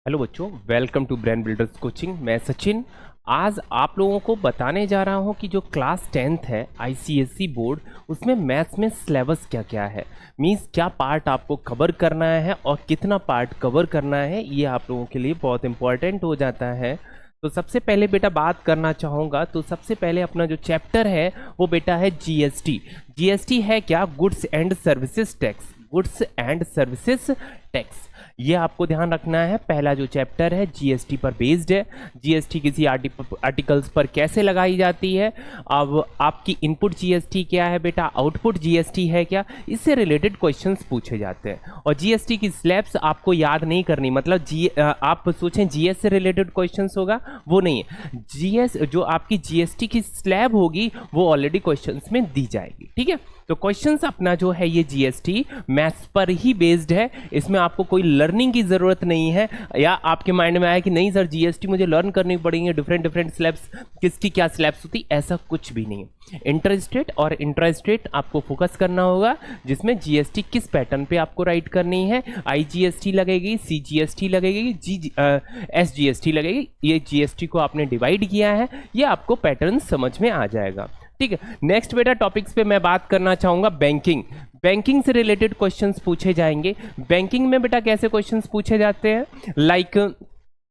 Hello बच्चों, welcome to brain builders coaching. मैं सचिन। आज आप लोगों को बताने जा रहा हूं कि जो क्लास 10th है आईसीएसई बोर्ड, उसमें मैथ्स में सिलेबस क्या क्या है, मीन्स क्या पार्ट आपको कवर करना है और कितना पार्ट कवर करना है, ये आप लोगों के लिए बहुत इंपॉर्टेंट हो जाता है। तो सबसे पहले बेटा बात करना चाहूँगा, तो सबसे पहले अपना जो चैप्टर है वो बेटा है जीएसटी। जीएसटी है क्या? Goods and services tax. Goods and services tax, ये आपको ध्यान रखना है। पहला जो चैप्टर है जीएसटी पर बेस्ड है। जीएसटी किसी आर्टिकल्स पर कैसे लगाई जाती है, अब आपकी इनपुट जीएसटी क्या है बेटा, आउटपुट जीएसटी है क्या, इससे रिलेटेड क्वेश्चंस पूछे जाते हैं। और जीएसटी की स्लैब्स आपको याद नहीं करनी, मतलब आप सोचें जीएस से रिलेटेड क्वेश्चंस होगा, वो नहीं है। जीएस जो आपकी जीएसटी की स्लैब होगी वो ऑलरेडी क्वेश्चंस में दी जाएगी, ठीक है। तो क्वेश्चंस अपना जो है ये जीएसटी मैथ्स पर ही बेस्ड है, इसमें आपको कोई लर्निंग की ज़रूरत नहीं है। या आपके माइंड में आया कि नहीं सर जीएसटी मुझे लर्न करनी पड़ेंगे, डिफरेंट स्लैब्स, किसकी क्या स्लैब्स होती, ऐसा कुछ भी नहीं है। इंटरस्टेट और इंट्रास्टेट आपको फोकस करना होगा, जिसमें जीएसटी किस पैटर्न पे आपको राइट करनी है। आईजीएसटी लगेगी, सीजीएसटी लगेगी, एसजीएसटी लगेगी। ये जीएसटी को आपने डिवाइड किया है, ये आपको पैटर्न समझ में आ जाएगा, ठीक है। नेक्स्ट बेटा टॉपिक्स पे मैं बात करना चाहूंगा बैंकिंग। बैंकिंग से रिलेटेड क्वेश्चंस पूछे जाएंगे। बैंकिंग में बेटा कैसे क्वेश्चंस पूछे जाते हैं, लाइक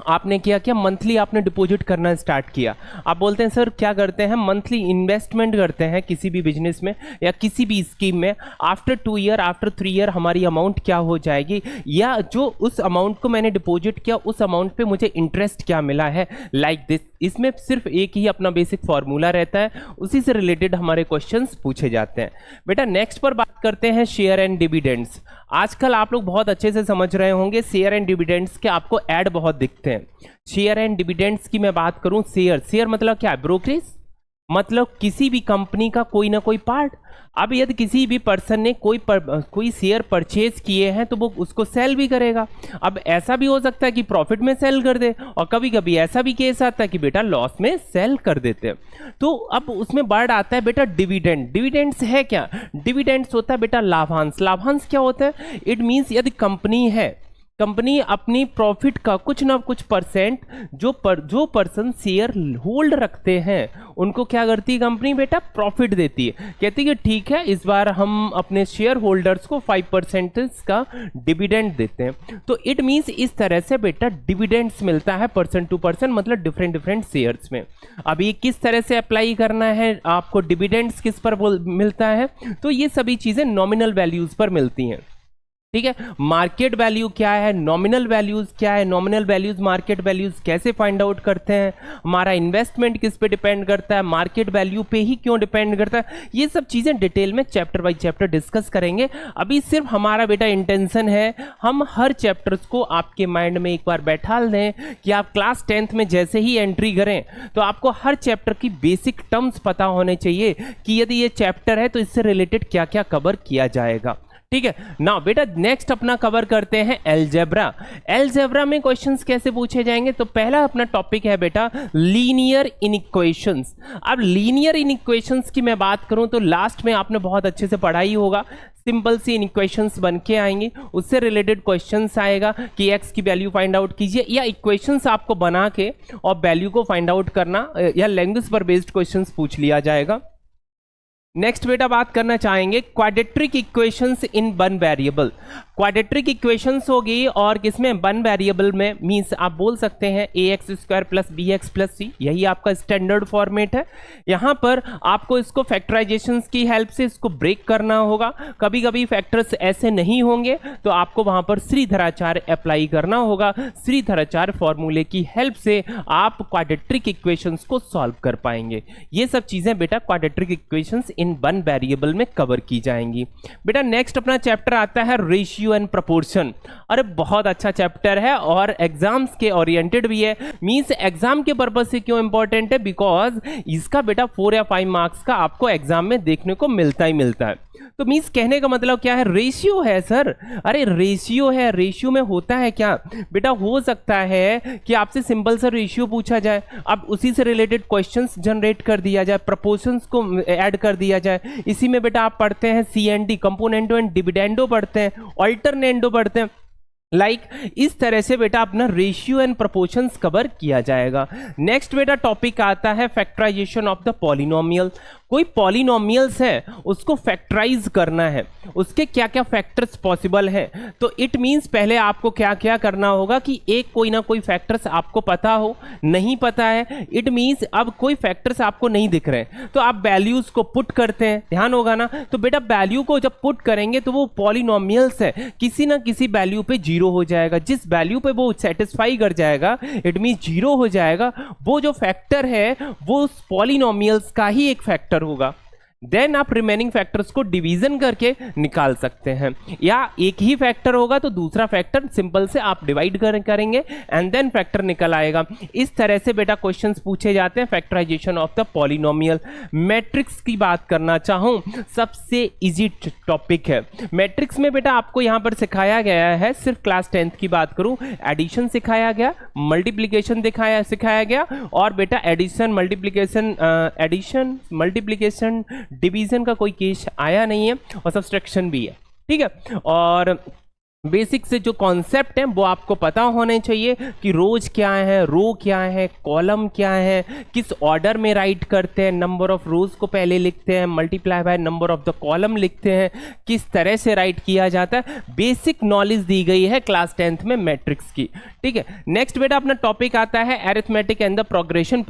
आपने क्या मंथली आपने डिपॉजिट करना स्टार्ट किया, आप बोलते हैं सर क्या करते हैं, मंथली इन्वेस्टमेंट करते हैं किसी भी बिजनेस में या किसी भी स्कीम में। आफ्टर 2 ईयर, आफ्टर 3 ईयर हमारी अमाउंट क्या हो जाएगी, या जो उस अमाउंट को मैंने डिपॉजिट किया उस अमाउंट पे मुझे इंटरेस्ट क्या मिला है, लाइक दिस। इसमें सिर्फ एक ही अपना बेसिक फॉर्मूला रहता है, उसी से रिलेटेड हमारे क्वेश्चंस पूछे जाते हैं। बेटा नेक्स्ट पर बात करते हैं शेयर एंड डिविडेंड्स। आजकल आप लोग बहुत अच्छे से समझ रहे होंगे शेयर एंड डिविडेंड्स के, आपको ऐड बहुत दिखते हैं। शेयर एंड डिविडेंड्स की मैं बात करूं, शेयर मतलब क्या है, ब्रोकरेज, मतलब किसी भी कंपनी का कोई ना कोई पार्ट। अब यदि किसी भी पर्सन ने कोई शेयर परचेज किए हैं तो वो उसको सेल भी करेगा। अब ऐसा भी हो सकता है कि प्रॉफिट में सेल कर दे, और कभी कभी ऐसा भी केस आता है कि बेटा लॉस में सेल कर देते हैं। तो अब उसमें वर्ड आता है बेटा डिविडेंड। डिविडेंड्स है क्या? डिविडेंड्स होता है बेटा लाभांश। लाभांश क्या होता है? इट मीन्स यदि कंपनी अपनी प्रॉफिट का कुछ ना कुछ परसेंट जो पर्सन शेयर होल्ड रखते हैं उनको क्या करती है कंपनी बेटा, प्रॉफिट देती है। कहती है कि ठीक है इस बार हम अपने शेयर होल्डर्स को 5% का डिविडेंड देते हैं। तो इट मीन्स इस तरह से बेटा डिविडेंड्स मिलता है पर्सन टू पर्सन, मतलब डिफरेंट शेयर्स में। अब ये किस तरह से अप्लाई करना है आपको, डिविडेंड्स किस पर मिलता है, तो ये सभी चीजें नॉमिनल वैल्यूज पर मिलती हैं, ठीक है। मार्केट वैल्यू क्या है, नॉमिनल वैल्यूज क्या है, नॉमिनल वैल्यूज मार्केट वैल्यूज कैसे फाइंड आउट करते हैं, हमारा इन्वेस्टमेंट किस पे डिपेंड करता है, मार्केट वैल्यू पे ही क्यों डिपेंड करता है, ये सब चीजें डिटेल में चैप्टर बाय चैप्टर डिस्कस करेंगे। अभी सिर्फ हमारा बेटा इंटेंशन है हम हर चैप्टर्स को आपके माइंड में एक बार बैठा दें कि आप क्लास 10th में जैसे ही एंट्री करें तो आपको हर चैप्टर की बेसिक टर्म्स पता होने चाहिए कि यदि ये चैप्टर है तो इससे रिलेटेड क्या क्या कवर किया जाएगा, ठीक है ना। बेटा नेक्स्ट अपना कवर करते हैं अलजेब्रा। अलजेब्रा में क्वेश्चंस कैसे पूछे जाएंगे, तो पहला अपना टॉपिक है बेटा लीनियर इनइक्वेशंस। अब लीनियर इनइक्वेशंस की मैं बात करूं तो लास्ट में आपने बहुत अच्छे से पढ़ा ही होगा। सिंपल सी इनइक्वेशंस बन के आएंगी, उससे रिलेटेड क्वेश्चंस आएगा कि एक्स की वैल्यू फाइंड आउट कीजिए, या इक्वेशंस आपको बना के और वैल्यू को फाइंड आउट करना, या लैंग्वेज पर बेस्ड क्वेश्चंस पूछ लिया जाएगा। नेक्स्ट बेटा बात करना चाहेंगे quadratic equations in one variable. Quadratic equations होगी और किसमें, वन वेरिएबल में, मींस आप बोल सकते हैं ax² + bx + c, यही आपका स्टैंडर्ड फॉर्मेट है। यहां पर आपको इसको फैक्टराइजेशंस की हेल्प से इसको ब्रेक करना होगा। कभी कभी फैक्टर्स ऐसे नहीं होंगे तो आपको वहां पर श्रीधराचार्य अप्लाई करना होगा। श्रीधराचार्य फॉर्मूले की हेल्प से आप क्वाड्रेटिक इक्वेशंस को सॉल्व कर पाएंगे। ये सब चीजें बेटा quadratic equations in one variable में कवर की जाएंगी। बेटा नेक्स्ट अपना चैप्टर आता है रेशियो एंड प्रोपोर्शन। अरे बहुत अच्छा चैप्टर है और एग्जाम्स के ओरिएंटेड भी है। मींस एग्जाम के पर्पज से क्यों इंपॉर्टेंट है, बिकॉज इसका बेटा 4 या 5 मार्क्स का आपको एग्जाम में देखने को मिलता ही मिलता है। तो मींस कहने का मतलब क्या है, रेशियो है सर। अरे रेशियो है, रेशियो में होता है क्या बेटा, हो सकता है कि आपसे सिंपल सा रेशियो पूछा जाए, अब उसी से रिलेटेड क्वेश्चंस जनरेट कर दिया जाए, प्रपोर्शंस को ऐड कर दिया जाए। इसी में बेटा आप पढ़ते हैं CND, कंपोनेंडो एंड डिविडेंडो पढ़ते हैं, अल्टरनेंडो पढ़ते हैं। इस तरह से बेटा अपना रेशियो एंड प्रोपोर्शंस कवर किया जाएगा। नेक्स्ट बेटा टॉपिक आता है फैक्टराइजेशन ऑफ द पॉलिनोमियल। कोई पॉलिनोमियल्स है उसको फैक्टराइज करना है, उसके क्या क्या फैक्टर्स पॉसिबल हैं। तो इट मींस पहले आपको क्या क्या करना होगा कि एक कोई ना कोई फैक्टर्स आपको पता हो, नहीं पता है इट मींस अब कोई फैक्टर्स आपको नहीं दिख रहे हैं तो आप वैल्यूज को पुट करते हैं, ध्यान होगा ना। तो बेटा वैल्यू को जब पुट करेंगे तो वो पॉलिनोमियल्स है किसी ना किसी वैल्यू पे जीरो हो जाएगा, जिस वैल्यू पे वो सेटिस्फाई कर जाएगा इट मींस जीरो हो जाएगा, वो जो फैक्टर है वो उस पॉलिनोमियल्स का ही एक फैक्टर होगा। देन आप रिमेनिंग फैक्टर्स को डिवीजन करके निकाल सकते हैं, या एक ही फैक्टर होगा तो दूसरा फैक्टर सिंपल से आप डिवाइड करेंगे एंड देन फैक्टर निकल आएगा। इस तरह से बेटा क्वेश्चंस पूछे जाते हैं factorization of the polynomial. Matrix की बात करना चाहूं सिर्फ इजी टॉपिक है। मैट्रिक्स में बेटा आपको यहां पर सिखाया गया है, सिर्फ क्लास 10th की बात करूं, एडिशन सिखाया गया, मल्टीप्लीकेशन सिखाया गया और बेटा एडिशन मल्टीप्लीकेशन डिवीजन का कोई केस आया नहीं है और सब्सट्रैक्शन भी है, ठीक है। और बेसिक से जो कॉन्सेप्ट है वो आपको पता होने चाहिए कि रोज क्या है, रो क्या है, कॉलम क्या है, किस ऑर्डर में राइट करते हैं, नंबर ऑफ रोज को पहले लिखते हैं multiply by number of the column लिखते हैं, किस तरह से राइट किया जाता है, बेसिक नॉलेज दी गई है क्लास 10th में मैट्रिक्स की, ठीक है। नेक्स्ट बेटा अपना टॉपिक आता है arithmetic and the progression,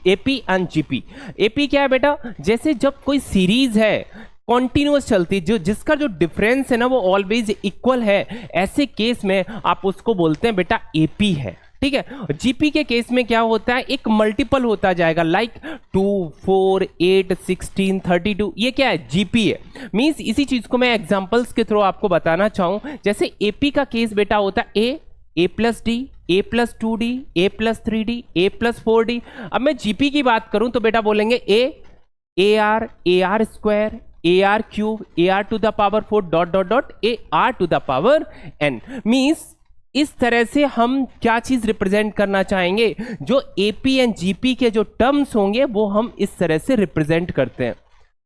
AP and GP. AP क्या है बेटा, जैसे जब कोई सीरीज है कॉन्टिन्यूअस चलती जो जिसका जो डिफरेंस है ना वो ऑलवेज इक्वल है, ऐसे केस में आप उसको बोलते हैं बेटा एपी है, ठीक है। जीपी के केस में क्या होता है, एक मल्टीपल होता जाएगा, लाइक 2, 4, 8, 16, 32, ये क्या है जीपी है। मींस इसी चीज को मैं एग्जांपल्स के थ्रू आपको बताना चाहूं, जैसे एपी का केस बेटा होता है ए प्लस डी, ए प्लस 2d, ए प्लस 3d, ए प्लस 4d। अब मैं जीपी की बात करूं तो बेटा बोलेंगे A R square, A R cube, A R to the power 4 dot dot dot A R to the power N. Means इस तरह से हम क्या चीज रिप्रेजेंट करना चाहेंगे, जो एपी एंड जीपी के जो टर्म्स होंगे वो हम इस तरह से रिप्रेजेंट करते हैं।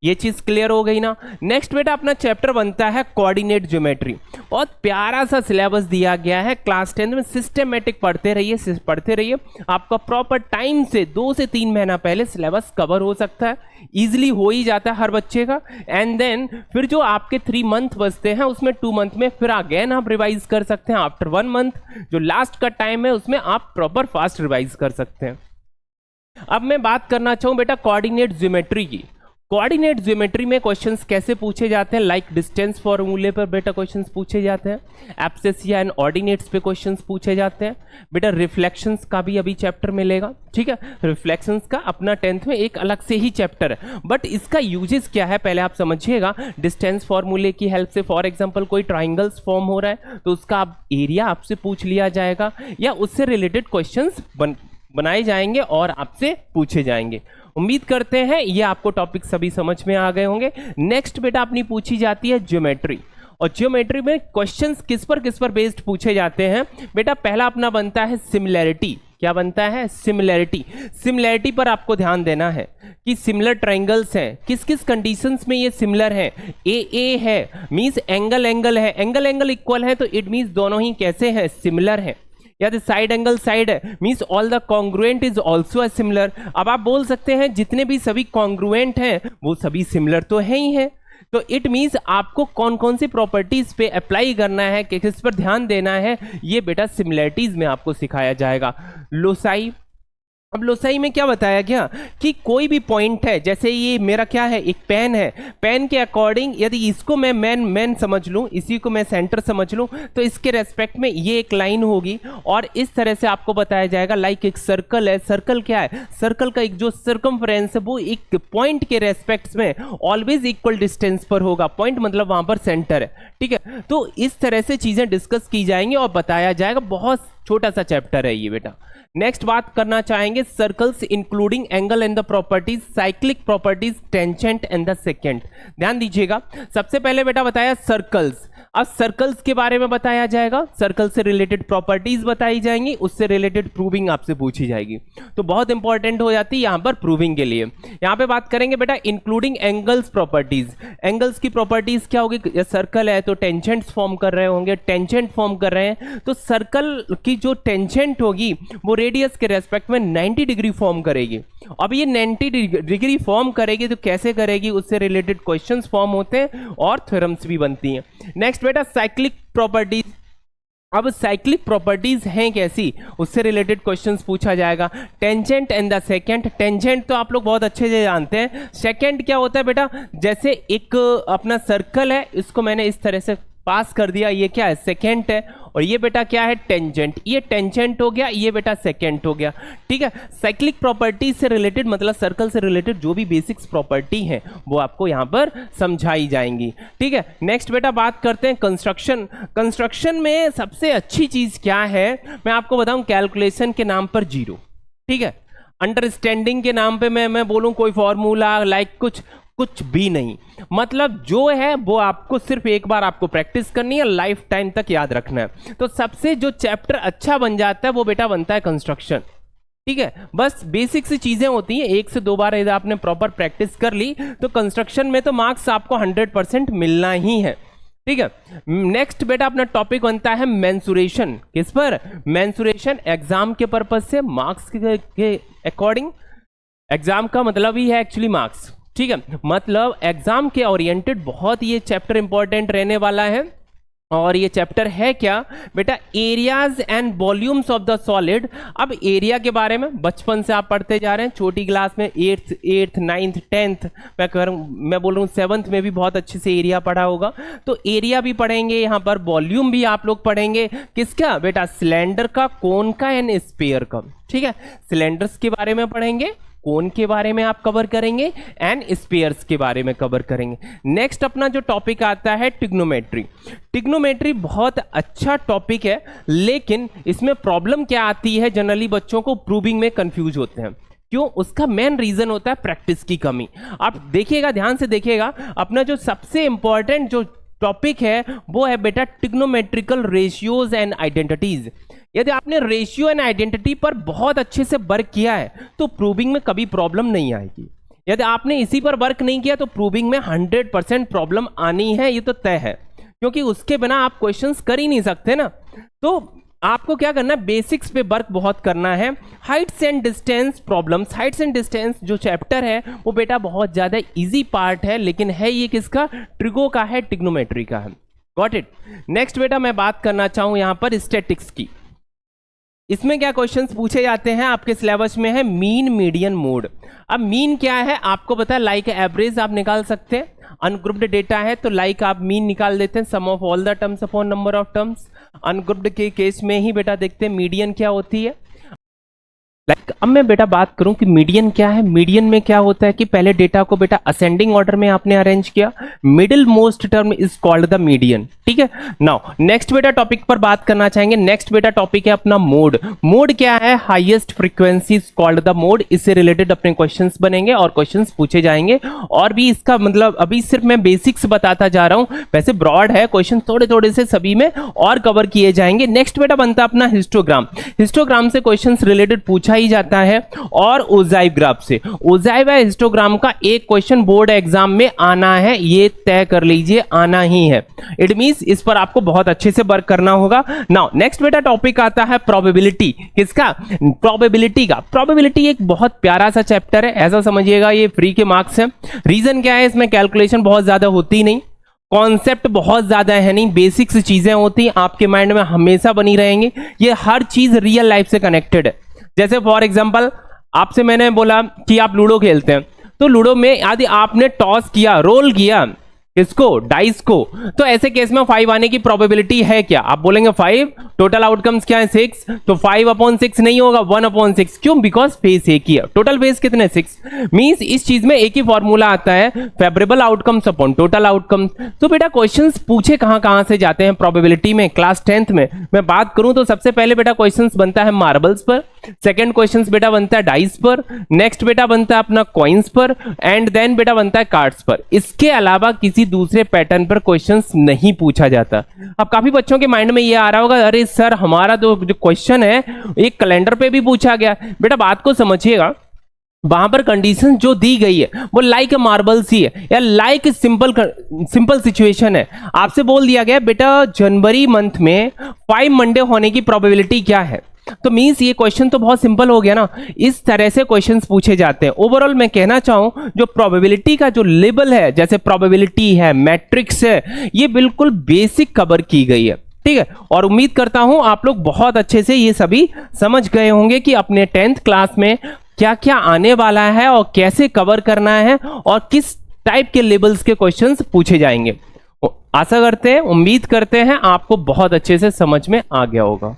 ये चीज क्लियर हो गई ना। नेक्स्ट बेटा अपना चैप्टर बनता है कोऑर्डिनेट ज्योमेट्री। बहुत प्यारा सा सिलेबस दिया गया है, क्लास 10 में सिस्टमेटिक पढ़ते रहिए। आपका प्रॉपर टाइम से 2 से 3 महीना पहले सिलेबस कवर हो सकता है, इजिली हो ही जाता है हर बच्चे का। एंड देन फिर जो आपके 3 मंथ बचते हैं उसमें 2 मंथ में फिर अगेन आप रिवाइज कर सकते हैं। आफ्टर 1 मंथ जो लास्ट का टाइम है उसमें आप प्रॉपर फास्ट रिवाइज कर सकते हैं। अब मैं बात करना चाहूँ बेटा कोऑर्डिनेट ज्योमेट्री की। कोऑर्डिनेट ज्योमेट्री में क्वेश्चंस कैसे पूछे जाते हैं, लाइक डिस्टेंस फॉर्मूले पर बेटा क्वेश्चंस पूछे जाते हैं, एब्सेसिया एंड ऑर्डिनेट्स पे क्वेश्चंस पूछे जाते हैं। बेटा रिफ्लेक्शंस का भी अभी चैप्टर मिलेगा, ठीक है। रिफ्लेक्शंस का अपना 10th में एक अलग से ही चैप्टर है, बट इसका यूजेस क्या है पहले आप समझिएगा। डिस्टेंस फॉर्मूले की हेल्प से फॉर एग्जाम्पल कोई ट्राइंगल्स फॉर्म हो रहा है तो उसका एरिया आपसे पूछ लिया जाएगा, या उससे रिलेटेड क्वेश्चंस बनाए जाएंगे और आपसे पूछे जाएंगे। उम्मीद करते हैं ये आपको टॉपिक सभी समझ में आ गए होंगे। नेक्स्ट बेटा अपनी पूछी जाती है ज्योमेट्री, और ज्योमेट्री में क्वेश्चंस किस पर बेस्ड पूछे जाते हैं बेटा। पहला अपना बनता है सिमिलैरिटी। क्या बनता है, सिमिलैरिटी पर आपको ध्यान देना है कि सिमिलर ट्राइंगल्स हैं, किस किस कंडीशंस में ये सिमिलर हैं। ए है मींस एंगल है, एंगल इक्वल है तो इट मींस दोनों ही कैसे हैं, सिमिलर हैं। यदि साइड एंगल साइड है means all the congruent is also similar. अब आप बोल सकते हैं जितने भी सभी कॉन्ग्रुएंट हैं वो सभी सिमिलर तो है ही है, तो इट मींस आपको कौन कौन सी प्रॉपर्टीज पे अप्लाई करना है, किस पर ध्यान देना है, ये बेटा सिमिलैरिटीज में आपको सिखाया जाएगा। लोसाई, अब लोसाई में क्या बताया गया कि कोई भी पॉइंट है, जैसे ये मेरा क्या है, एक पेन है, पेन के अकॉर्डिंग यदि इसको मैं मेन समझ लूँ, इसी को मैं सेंटर समझ लूँ, तो इसके रेस्पेक्ट में ये एक लाइन होगी। और इस तरह से आपको बताया जाएगा लाइक एक सर्कल है, सर्कल क्या है, सर्कल का एक जो सर्कमफ्रेंस है वो एक पॉइंट के रेस्पेक्ट में ऑलवेज इक्वल डिस्टेंस पर होगा। पॉइंट मतलब वहां पर सेंटर है, ठीक है। तो इस तरह से चीजें डिस्कस की जाएंगी और बताया जाएगा। बहुत छोटा सा चैप्टर है ये बेटा। नेक्स्ट बात करना चाहेंगे circles including angle and the properties, cyclic properties, tangent and the second. ध्यान दीजिएगा, सबसे पहले बेटा बताया सर्कल्स। अब सर्कल्स के बारे में बताया जाएगा, सर्कल से रिलेटेड प्रॉपर्टीज बताई जाएंगी, उससे रिलेटेड प्रूविंग आपसे पूछी जाएगी। तो बहुत इंपॉर्टेंट हो जाती है यहाँ पर प्रूविंग के लिए। यहाँ पे बात करेंगे बेटा इंक्लूडिंग एंगल्स प्रॉपर्टीज। एंगल्स की प्रॉपर्टीज क्या होगी, सर्कल है तो टेंजेंट्स फॉर्म कर रहे होंगे, टेंजेंट फॉर्म कर रहे हैं तो सर्कल की जो टेंजेंट होगी वो रेडियस के रेस्पेक्ट में 90 डिग्री फॉर्म करेगी। अब ये 90 डिग्री फॉर्म करेगी तो कैसे करेगी, उससे रिलेटेड क्वेश्चंस फॉर्म होते हैं और थ्योरम्स भी बनती हैं। नेक्स्ट बेटा साइक्लिक प्रॉपर्टीज। अब साइक्लिक प्रॉपर्टीज हैं कैसी, उससे रिलेटेड क्वेश्चंस पूछा जाएगा। Tangent and the second. Tangent तो आप लोग बहुत अच्छे से जानते हैं। सेकेंड क्या होता है बेटा, जैसे एक अपना सर्कल है, इसको मैंने इस तरह से पास कर दिया, ये क्या है सेकेंड है, और ये बेटा क्या है टेंजेंट, ये टेंजेंट हो गया, ये बेटा सेकेंड हो गया। ठीक है, साइक्लिक प्रॉपर्टी से रिलेटेड मतलब सर्कल से रिलेटेड जो भी बेसिक्स प्रॉपर्टी हैं वो आपको यहाँ पर समझाई जाएंगी। ठीक है, नेक्स्ट बेटा बात करते हैं कंस्ट्रक्शन। कंस्ट्रक्शन में सबसे अच्छी चीज क्या है मैं आपको बताऊं, कैलकुलेशन के नाम पर जीरो। ठीक है, अंडरस्टैंडिंग के नाम पे मैं बोलूं कोई फॉर्मूला लाइक कुछ भी नहीं, मतलब जो है वो आपको सिर्फ एक बार आपको प्रैक्टिस करनी है, लाइफ टाइम तक याद रखना है। तो सबसे जो चैप्टर अच्छा बन जाता है वो बेटा बनता है कंस्ट्रक्शन। ठीक है, बस बेसिक सी चीजें होती हैं, एक से दो बार यदि आपने प्रॉपर प्रैक्टिस कर ली तो कंस्ट्रक्शन में तो मार्क्स आपको 100% मिलना ही है। ठीक है, नेक्स्ट बेटा अपना टॉपिक बनता है मेंसुरेशन। किस पर, मेंसुरेशन एग्जाम के पर्पज से, मार्क्स के अकॉर्डिंग। एग्जाम का मतलब ही है एक्चुअली मार्क्स। ठीक है, मतलब एग्जाम के ओरिएंटेड बहुत ये चैप्टर इंपॉर्टेंट रहने वाला है। और ये चैप्टर है क्या बेटा, areas and volumes of the solid. अब एरिया के बारे में बचपन से आप पढ़ते जा रहे हैं, छोटी क्लास में 8th 9th 10th मैं बोल रहा हूँ 7th में भी बहुत अच्छे से एरिया पढ़ा होगा। तो एरिया भी पढ़ेंगे, यहाँ पर वॉल्यूम भी आप लोग पढ़ेंगे। किसका बेटा, सिलेंडर का, कोन का एंड स्फीयर का। ठीक है, सिलेंडर्स के बारे में पढ़ेंगे, कोन के बारे में आप कवर करेंगे एंड स्फीयर्स के बारे में कवर करेंगे। नेक्स्ट अपना जो टॉपिक आता है ट्रिग्नोमेट्री। ट्रिग्नोमेट्री बहुत अच्छा टॉपिक है, लेकिन इसमें प्रॉब्लम क्या आती है, जनरली बच्चों को प्रूविंग में कंफ्यूज होते हैं। क्यों, उसका मेन रीजन होता है प्रैक्टिस की कमी। आप देखिएगा, ध्यान से देखिएगा, अपना जो सबसे इंपॉर्टेंट जो टॉपिक है वो है बेटा ट्रिग्नोमेट्रिकल रेशियोज एंड आइडेंटिटीज। यदि आपने रेशियो एंड आइडेंटिटी पर बहुत अच्छे से वर्क किया है तो प्रूविंग में कभी प्रॉब्लम नहीं आएगी। यदि आपने इसी पर वर्क नहीं किया तो प्रूविंग में 100% प्रॉब्लम आनी है, ये तो तय है, क्योंकि उसके बिना आप क्वेश्चंस कर ही नहीं सकते ना। तो आपको क्या करना है, बेसिक्स पे वर्क बहुत करना है। Heights and distance problems, Heights and distance जो चैप्टर है वो बेटा बहुत ज्यादा इजी पार्ट है, लेकिन है ये किसका, ट्रिगो का है, ट्रिग्नोमेट्री का है। Got it. नेक्स्ट बेटा मैं बात करना चाहूं यहां पर स्टैटिक्स की। इसमें क्या क्वेश्चंस पूछे जाते हैं आपके सिलेबस में है मीन, मीडियन, मोड। अब मीन क्या है आपको पता है, लाइक एवरेज आप निकाल सकते हैं। अनग्रुप्ड डेटा है तो लाइक आप मीन निकाल देते हैं, sum of all the terms upon number of terms. Ungrouped के केस में ही बेटा देखते हैं मीडियन क्या होती है। अब मैं बेटा बात करूं कि मीडियन क्या है। मीडियन में क्या होता है कि पहले डेटा को बेटा असेंडिंग ऑर्डर में आपने अरेंज किया, middle most term is called the median. ठीक है, नाउ नेक्स्ट बेटा टॉपिक पर बात करना चाहेंगे। नेक्स्ट बेटा टॉपिक है अपना मोड। मोड क्या है, highest frequency is called the mode. इससे रिलेटेड अपने क्वेश्चंस बनेंगे और क्वेश्चंस पूछे जाएंगे। और भी इसका मतलब अभी सिर्फ मैं बेसिक्स बताता जा रहा हूं, वैसे ब्रॉड है, क्वेश्चन थोड़े थोड़े से सभी में और कवर किए जाएंगे। नेक्स्ट बेटा बनता अपना हिस्टोग्राम। हिस्टोग्राम से क्वेश्चन रिलेटेड पूछा ही जाता है, और ओजाइव ग्राफ से। ओजाइव हिस्टोग्राम का एक क्वेश्चन बोर्ड एग्जाम में आना है, ये तय कर लीजिए, आना ही है। इट मींस इस पर आपको बहुत अच्छे से वर्क करना होगा। नाउ नेक्स्ट बेटा टॉपिक आता है प्रोबेबिलिटी। किसका, प्रोबेबिलिटी का। प्रोबेबिलिटी एक बहुत प्यारा सा चैप्टर है, ऐसा समझिएगा ये फ्री के मार्क्स है। रीजन क्या है, इसमें कैलकुलेशन बहुत ज्यादा होती नहीं, कॉन्सेप्ट बहुत ज्यादा है नहीं, बेसिक्स चीजें होती आपके माइंड में हमेशा बनी रहेंगी। ये हर चीज रियल लाइफ से कनेक्टेड है। जैसे फॉर एग्जांपल आपसे मैंने बोला कि आप लूडो खेलते हैं, तो लूडो में यदि आपने टॉस किया, रोल किया किसको, डाइस को, तो ऐसे केस में 5 आने की प्रोबेबिलिटी है क्या, आप बोलेंगे 5, टोटल आउटकम्स क्या है 6, तो 5/6 नहीं होगा, 1/6। क्यों, बिकॉज फेस एक ही है। टोटल फेस कितने 6, मींस इस चीज में एक ही फॉर्मूला आता है, favourable outcomes upon total outcomes. तो बेटा क्वेश्चंस पूछे कहां से जाते हैं प्रोबेबिलिटी में, क्लास 10th में मैं बात करूं तो सबसे पहले बेटा क्वेश्चंस बनता है मार्बल्स पर। सेकंड क्वेश्चंस बेटा बनता है डाइस पर, नेक्स्ट बेटा बनता है अपना कॉइन्स पर, एंड देन बेटा बनता है कार्ड्स पर। इसके अलावा किसी दूसरे पैटर्न पर क्वेश्चंस नहीं पूछा जाता। अब काफी बच्चों के माइंड में ये आ रहा होगा, अरे सर हमारा तो जो क्वेश्चन है एक कैलेंडर पे भी पूछा गया। बेटा बात को समझिएगा, वहां पर कंडीशन जो दी गई है वो लाइक मार्बल्स ही है या लाइक सिंपल सिचुएशन है। आपसे बोल दिया गया बेटा जनवरी मंथ में 5 मंडे होने की प्रोबेबिलिटी क्या है, तो मींस ये क्वेश्चन तो बहुत सिंपल हो गया ना। इस तरह से क्वेश्चंस पूछे जाते हैं। ओवरऑल मैं कहना चाहूं जो प्रोबेबिलिटी का जो लेवल है, जैसे प्रोबेबिलिटी है, मैट्रिक्स है, ये बिल्कुल बेसिक कवर की गई है, ठीक है। और उम्मीद करता हूं आप लोग बहुत अच्छे से ये सभी समझ गए होंगे कि अपने 10th क्लास में क्या क्या आने वाला है और कैसे कवर करना है और किस टाइप के लेवल्स के क्वेश्चंस पूछे जाएंगे। आशा करते हैं, उम्मीद करते हैं आपको बहुत अच्छे से समझ में आ गया होगा।